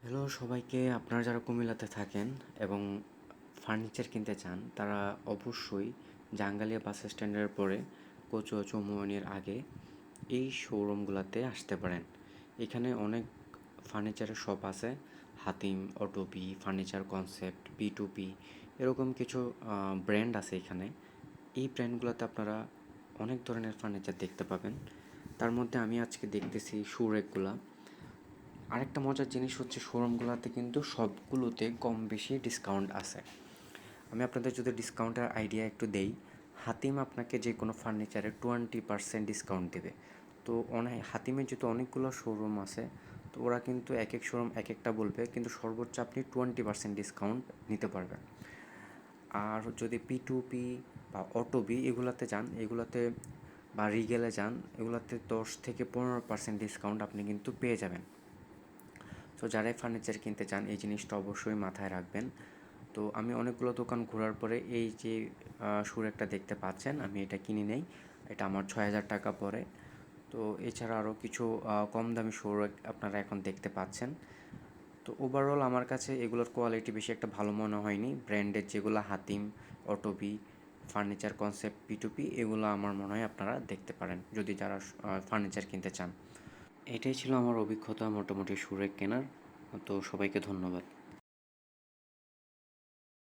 Hello সবাইকে, আপনারা যারা কুমিল্লাতে থাকেন এবং ফার্নিচার কিনতে চান তারা অবশ্যই জাঙ্গালিয়া বাস স্ট্যান্ডের পরে কচুয়া চৌমুহনীর আগে এই শোরুমগুলোতে আসতে পারেন। এখানে অনেক ফার্নিচারের শপ আছে। Hatim, Otobi, furniture concept, P এরকম কিছু ব্র্যান্ড আছে এখানে। এই ব্র্যান্ডগুলোতে আপনারা অনেক ধরনের ফার্নিচার দেখতে পাবেন। তার মধ্যে আমি আজকে দেখতেছি সুরেকগুলা। আরেকটা মজার জিনিস হচ্ছে শোরুমগুলোতে কিন্তু সবগুলোতে কম বেশি ডিসকাউন্ট আছে। আমি আপনাদের যদি ডিসকাউন্টের আইডিয়া একটু দেই, হাতিম আপনাকে যে কোনো ফার্নিচারে 20% ডিসকাউন্ট দেবে। তো হাতিমের যেহেতু অনেকগুলো শোরুম আছে, তো ওরা কিন্তু এক এক শোরুম এক একটা বলবে, কিন্তু সর্বোচ্চ আপনি 20% ডিসকাউন্ট নিতে পারবেন। আর যদি পি বা অটোবি এগুলাতে যান, এগুলাতে বা রিগেলে যান, এগুলাতে 10 থেকে 15% ডিসকাউন্ট আপনি কিন্তু পেয়ে যাবেন। তো যারাই ফার্নিচার কিনতে চান এই জিনিসটা অবশ্যই মাথায় রাখবেন। তো আমি অনেকগুলো দোকান ঘোরার পরে এই যে সুরেকটা দেখতে পাচ্ছেন, আমি এটা কিনে নেই। এটা আমার 6,000 টাকা পড়ে। তো এছাড়া আরও কিছু কম দামি সুরেক আপনারা এখন দেখতে পাচ্ছেন। তো ওভারঅল আমার কাছে এগুলোর কোয়ালিটি বেশি একটা ভালো মনে হয়নি। ব্র্যান্ডের যেগুলো Hatim, Otobi, furniture concept, P এগুলো আমার মনে হয় আপনারা দেখতে পারেন যদি যারা ফার্নিচার কিনতে চান। এটাই ছিল আমার অভিজ্ঞতা মোটামুটি সুরেক কেনার। তো সবাইকে ধন্যবাদ।